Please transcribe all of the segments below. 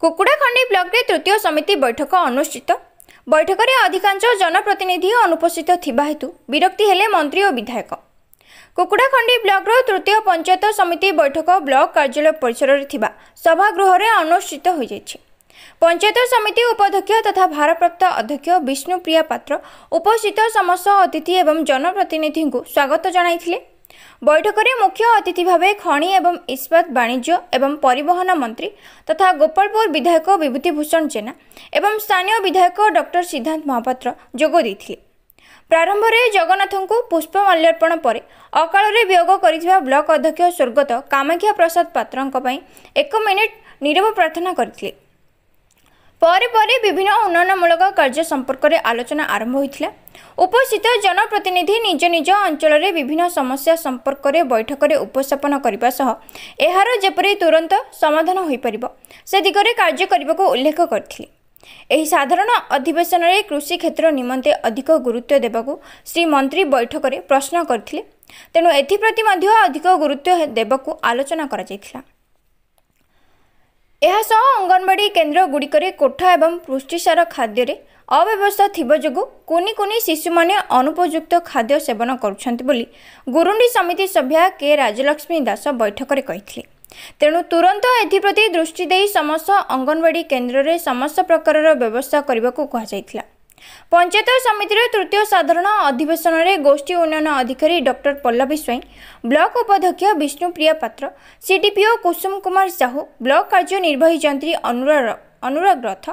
कुकुड़ाखंडी block रे तृतीय समिति बैठक अनुष्ठित। बैठक में अधिकांश जनप्रतिनिधि अनुपस्थित थिबा हेतु विरक्ति हेले मंत्री और विधायक। कुकुड़ाखंडी ब्लॉक रो तृतीय पंचायत समिति बैठक ब्लॉक कार्यालय परिसर रे थिबा सभागृह रे अनुष्ठित हो जायछि। पंचायत समिति उपाध्यक्ष तथा भारप्राप्त अध्यक्ष विष्णुप्रिया पात्र उपस्थित समस्त अतिथि एवं जनप्रतिनिधि को स्वागत जणाइथिले। बैठक में मुख्य अतिथि भावे खनि एवं इस्पात वाणिज्य एवं परिवहन मंत्री तथा गोपालपुर विधायक विभूतिभूषण जेना एवं स्थानीय विधायक डॉक्टर सिद्धांत महापात्र जोग देथिले। प्रारंभ में जगन्नाथ को पुष्प माल्यार्पण पर अकाल वियोग कर ब्लॉक अध्यक्ष स्वर्गत कामाख्या प्रसाद पात्र 1 मिनिट नीरव प्रार्थना करथिले। पर विभिन्न उन्नयनमूलक कार्य संपर्क में आलोचना आरंभ होइथिला। उपस्थित जनप्रतिनिधि निज निज अंचल में विभिन्न समस्या संपर्क में बैठक में उपस्थापन करने सह एहार जेपरी तुरंत समाधान हो पारिबो से दिगरे कार्य करने को उल्लेख करथिले। एही साधारण अधिवेशन में कृषि क्षेत्र निमंते अधिक गुरुत्व देबाकू श्री मंत्री बैठक में प्रश्न करथिले। तेणु एथिप्रति मध्य अधिक गुरुत्व देबाकू आलोचना करा जायथिला। एहासह अंगनवाड़ी केन्द्र गुड़िकरे कोठा एवं पुष्टिसार खाद्य अव्यवस्था थिबा जोगु कुनी कुनी शिशु माने अनुपयुक्त खाद्य सेवन करुछंती बोली गुरुंडी समिति सभ्या के राजलक्ष्मी दास बैठक में कहिथिले। तेणु तुरंत एथिप्रति दृष्टि देई समस्त अंगनवाड़ी केन्द्र रे समस्त प्रकार व्यवस्था करने को कहा जायथिला। पंचायत समिति तृतीय साधारण अधिवेशन में गोष्ठी उन्नयन अधिकारी डॉक्टर पल्लवी स्वाई, ब्लॉक उपाध्यक्ष विष्णुप्रिया पात्र, सीडीपीओ कुसुम कुमार साहू, ब्लॉक कार्यनिर्वाही जंत्री अनुराग रथ,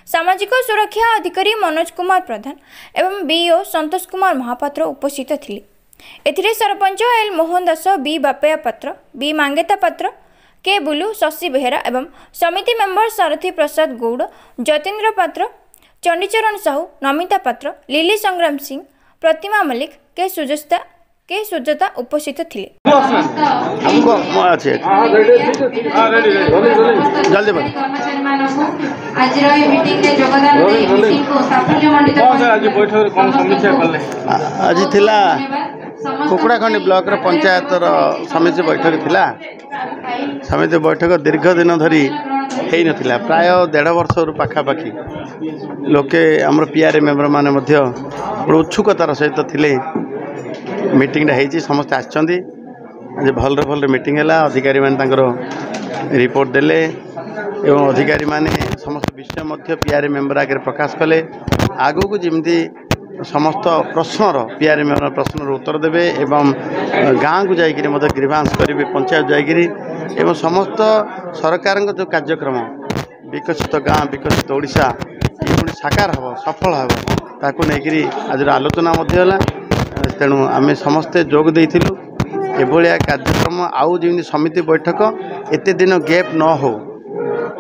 सामाजिक सुरक्षा अधिकारी मनोज कुमार प्रधान एवं बीओ संतोष कुमार महापात्र उपस्थित थिले। एथिरे सरपंच एल मोहन दास, बी बापया पात्र, बी मांगेता पात्र, के बुलू, शशि बेहेरा एवं समिति मेंबर सारथी प्रसाद गौड़, जतेन्द्र पात्र, चंडीचरण साहू, नमिता पात्र, लिली संग्राम सिंह, प्रतिमा मल्लिक, के सुजता उपस्थित थिले। आज थिला कुकुड़ाखंडी ब्लॉक पंचायत समिति बैठक थिला। समिति बैठक दीर्घ दिन धरी है नथिला। प्राय 1.5 वर्ष पाखापाखि लोके आमर पीआरए मेंबर माने मध्य बड़ उत्सुकतार सहित थिले। मीटिंग है समस्त आछंती। आज भल मीटिंग है। अधिकारी माने तांकर रिपोर्ट देले एवं अधिकारी माने समस्त विषय मध्य पीआरए मेंबर आगे प्रकाश कले। आगो को जिमती समस्त प्रश्नर पीआरए मेंबर प्रश्नर उत्तर देवे एवं गाँव को जाइए ग्रीवांस करेंगे पंचायत जाइए एवं समस्त सरकार जो कार्यक्रम विकसित गाँ विकसित ओडिशा ये पुणी साकार हम सफल हम ताकू नहीं आज आलोचना तेणु आम समस्ते जोग देइथिलु। एभलिया कार्यक्रम आउ जमी समिति बैठक एते दिन गैप न हो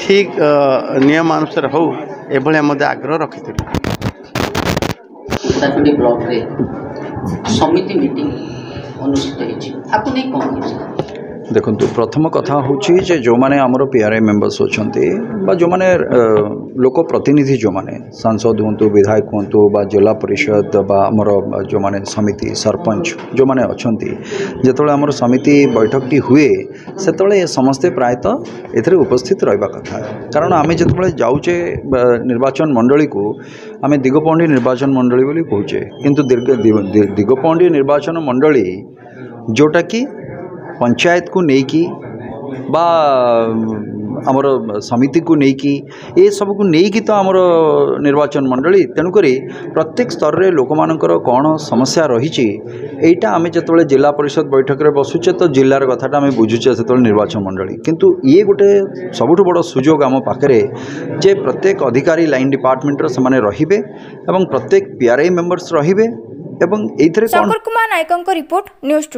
ठीक नियम अनुसार हो एभलिया मध्य आग्रह रखिथिलु। ब्लॉक रे समिति मीटिंग अनुष्ठित होइछि। देखो प्रथम कथा हूँ जो मैंने आमर पीआरए मेंबर्स अच्छा जो मैंने लोक प्रतिनिधि जो मैंने सांसद हूँ विधायक हूँ जिला परिषद आमर जो मैंने समिति सरपंच जो मैंने अच्छा जो आमर समिति बैठकटी हुए से समस्ते प्रायतः ए उपस्थित रहा कथा। कारण आम जो जाऊे निर्वाचन मंडली को आम दिगपहंडी निर्वाचन मंडली बोली कहुचे किंतु दिगपहंडी निर्वाचन मंडली जोटा कि पंचायत को लेकी बा आमर समिति को लेकी ये सब को लेकी तो आमर निर्वाचन मंडली तेणुक प्रत्येक स्तर रे लोक मानकर कौन समस्या रही एटा आम जो जिला परिषद बैठक रे बसुचे तो जिलार कथाटा आम बुझुचे से निर्वाचन मंडली किंतु ये गोटे सबुठ बड़ सुजोग आम पाखे जे प्रत्येक अधिकारी लाइन डिपार्टमेंट से रहिबे एवं प्रत्येक पीआरआई मेंबर्स रहिबे एवं एथरे शंकर कुमार नायकଙ୍କ रिपोर्ट न्यूज।